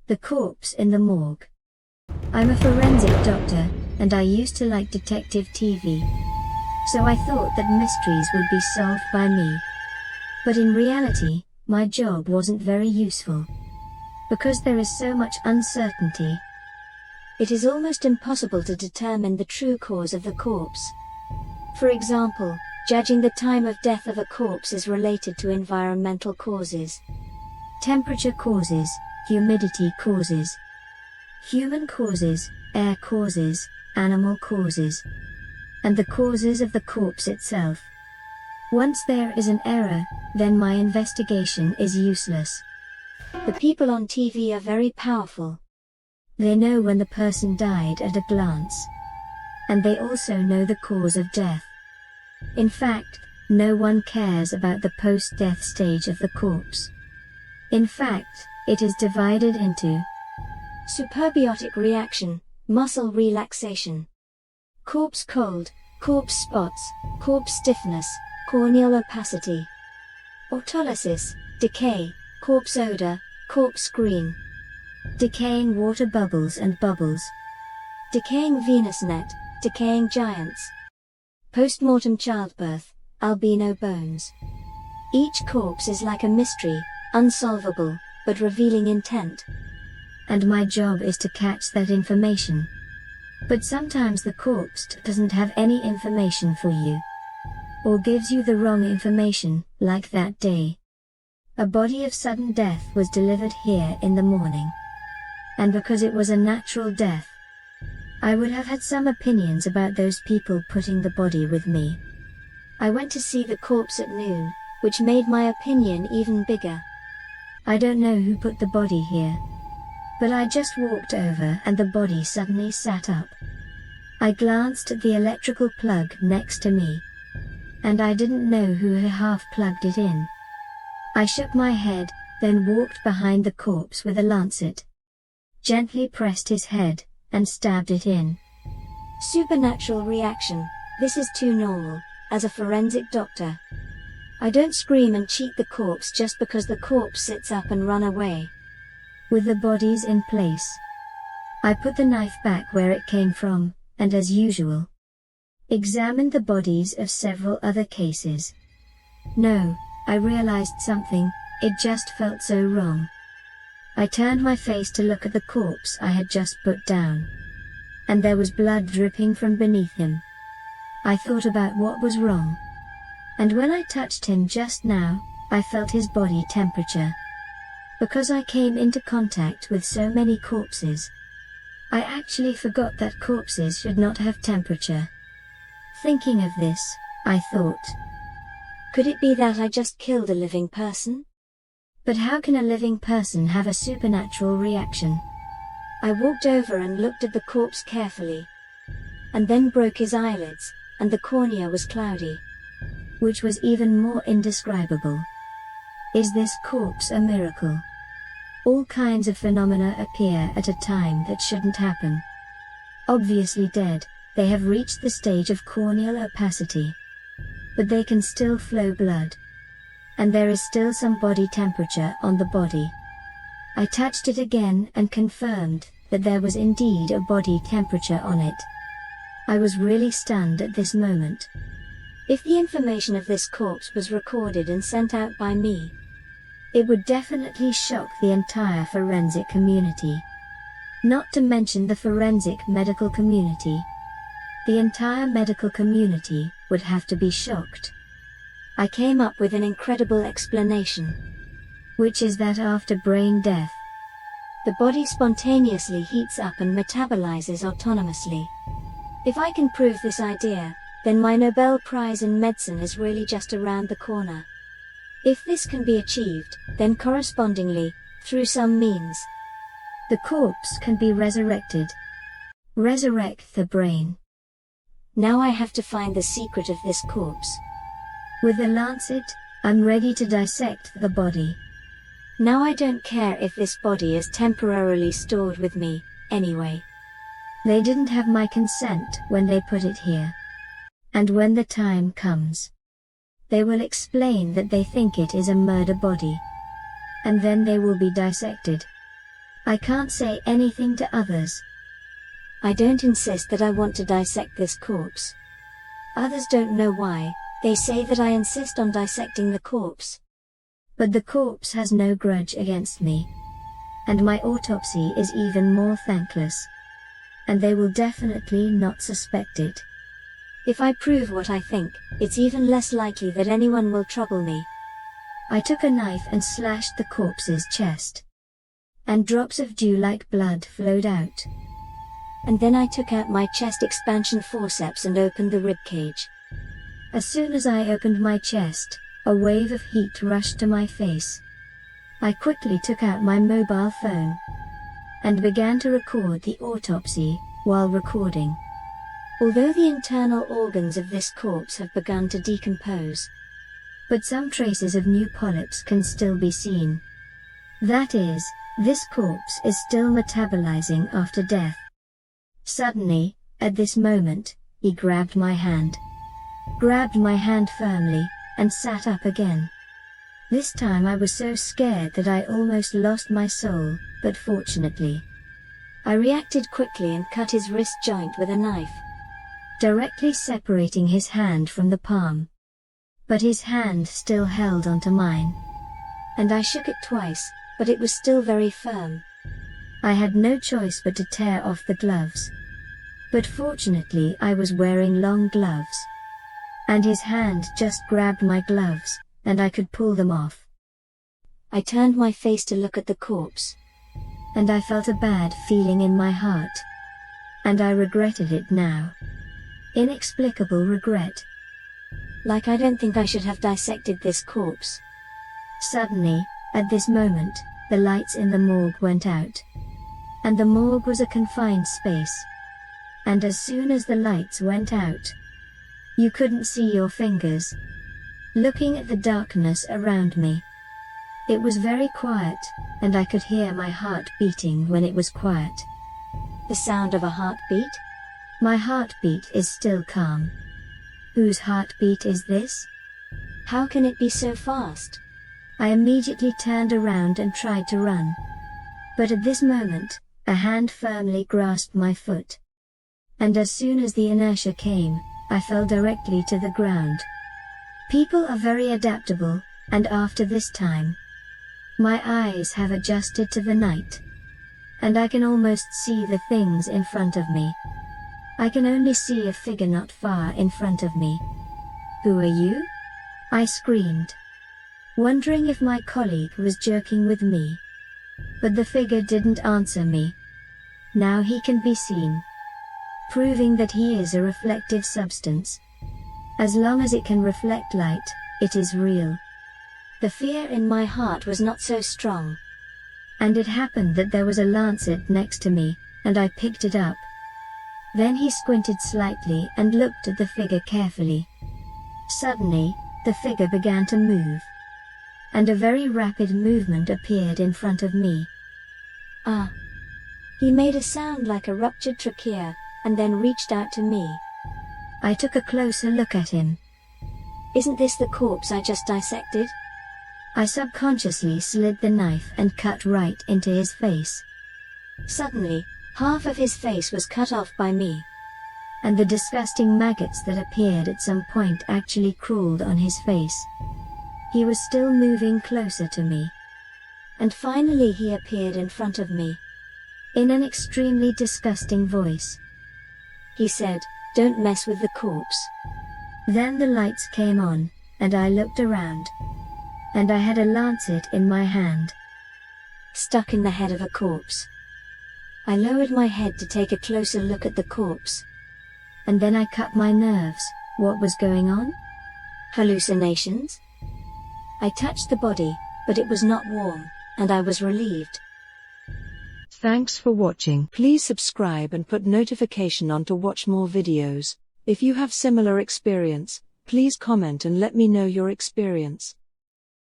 The corpse in the morgue. I'm a forensic doctor, and I used to like detective TV. So I thought that mysteries would be solved by me. But in reality, my job wasn't very useful. Because there is so much uncertainty. It is almost impossible to determine the true cause of the corpse. For example, judging the time of death of a corpse is related to environmental causes. Temperature causes, humidity causes, human causes, air causes, animal causes, and the causes of the corpse itself. Once there is an error, then my investigation is useless. The people on TV are very powerful. They know when the person died at a glance. And they also know the cause of death. In fact, no one cares about the post-death stage of the corpse. In fact, it is divided into supurbiotic reaction, muscle relaxation, corpse cold, corpse spots, corpse stiffness, corneal opacity, autolysis, decay, corpse odor, corpse green, decaying water bubbles and bubbles, decaying venous net, decaying giants, post-mortem childbirth, albino bones. Each corpse is like a mystery, unsolvable, but revealing intent. And my job is to catch that information. But sometimes the corpse doesn't have any information for you. Or gives you the wrong information, like that day. A body of sudden death was delivered here in the morning. And because it was a natural death, I would have had some opinions about those people putting the body with me. I went to see the corpse at noon, which made my opinion even bigger. I don't know who put the body here. But I just walked over and the body suddenly sat up. I glanced at the electrical plug next to me. And I didn't know who had half plugged it in. I shook my head, then walked behind the corpse with a lancet. Gently pressed his head, and stabbed it in. Supernatural reaction. This is too normal, as a forensic doctor. I don't scream and cheat the corpse just because the corpse sits up and run away. With the bodies in place, I put the knife back where it came from, and as usual, examined the bodies of several other cases. No, I realized something, it just felt so wrong. I turned my face to look at the corpse I had just put down. And there was blood dripping from beneath him. I thought about what was wrong. And when I touched him just now, I felt his body temperature. Because I came into contact with so many corpses, I actually forgot that corpses should not have temperature. Thinking of this, I thought, could it be that I just killed a living person? But how can a living person have a supernatural reaction? I walked over and looked at the corpse carefully. And then broke his eyelids, and the cornea was cloudy. Which was even more indescribable. Is this corpse a miracle? All kinds of phenomena appear at a time that shouldn't happen. Obviously dead, they have reached the stage of corneal opacity. But they can still flow blood. And there is still some body temperature on the body. I touched it again and confirmed that there was indeed a body temperature on it. I was really stunned at this moment. If the information of this corpse was recorded and sent out by me, it would definitely shock the entire forensic community. Not to mention the forensic medical community. The entire medical community would have to be shocked. I came up with an incredible explanation. Which is that after brain death, the body spontaneously heats up and metabolizes autonomously. If I can prove this idea, then my Nobel Prize in Medicine is really just around the corner. If this can be achieved, then correspondingly, through some means, the corpse can be resurrected. Resurrect the brain. Now I have to find the secret of this corpse. With the lancet, I'm ready to dissect the body. Now I don't care if this body is temporarily stored with me, anyway. They didn't have my consent when they put it here. And when the time comes, they will explain that they think it is a murder body. And then they will be dissected. I can't say anything to others. I don't insist that I want to dissect this corpse. Others don't know why. They say that I insist on dissecting the corpse. But the corpse has no grudge against me. And my autopsy is even more thankless. And they will definitely not suspect it. If I prove what I think, it's even less likely that anyone will trouble me. I took a knife and slashed the corpse's chest. And drops of dew-like blood flowed out. And then I took out my chest expansion forceps and opened the ribcage. As soon as I opened my chest, a wave of heat rushed to my face. I quickly took out my mobile phone and began to record the autopsy while recording. Although the internal organs of this corpse have begun to decompose, but some traces of new polyps can still be seen. That is, this corpse is still metabolizing after death. Suddenly, at this moment, he grabbed my hand firmly, and sat up again. This time I was so scared that I almost lost my soul, but fortunately, I reacted quickly and cut his wrist joint with a knife, directly separating his hand from the palm. But his hand still held onto mine. And I shook it twice, but it was still very firm. I had no choice but to tear off the gloves. But fortunately I was wearing long gloves. And his hand just grabbed my gloves, and I could pull them off. I turned my face to look at the corpse. And I felt a bad feeling in my heart. And I regretted it now. Inexplicable regret. Like I don't think I should have dissected this corpse. Suddenly, at this moment, the lights in the morgue went out. And the morgue was a confined space. And as soon as the lights went out, you couldn't see your fingers. Looking at the darkness around me, it was very quiet, and I could hear my heart beating when it was quiet. The sound of a heartbeat? My heartbeat is still calm. Whose heartbeat is this? How can it be so fast? I immediately turned around and tried to run. But at this moment, a hand firmly grasped my foot. And as soon as the inertia came, I fell directly to the ground. People are very adaptable, and after this time, my eyes have adjusted to the night. And I can almost see the things in front of me. I can only see a figure not far in front of me. Who are you? I screamed, wondering if my colleague was joking with me. But the figure didn't answer me. Now he can be seen, proving that he is a reflective substance. As long as it can reflect light, it is real. The fear in my heart was not so strong. And it happened that there was a lancet next to me, and I picked it up. Then he squinted slightly and looked at the figure carefully. Suddenly, the figure began to move. And a very rapid movement appeared in front of me. Ah! He made a sound like a ruptured trachea, and then reached out to me. I took a closer look at him. Isn't this the corpse I just dissected? I subconsciously slid the knife and cut right into his face. Suddenly, half of his face was cut off by me. And the disgusting maggots that appeared at some point actually crawled on his face. He was still moving closer to me. And finally he appeared in front of me. In an extremely disgusting voice. He said, "Don't mess with the corpse." Then the lights came on, and I looked around. And I had a lancet in my hand, stuck in the head of a corpse. I lowered my head to take a closer look at the corpse. And then I cut my nerves. What was going on? Hallucinations? I touched the body, but it was not warm, and I was relieved. Thanks for watching. Please subscribe and put notification on to watch more videos. If you have similar experience, please comment and let me know your experience.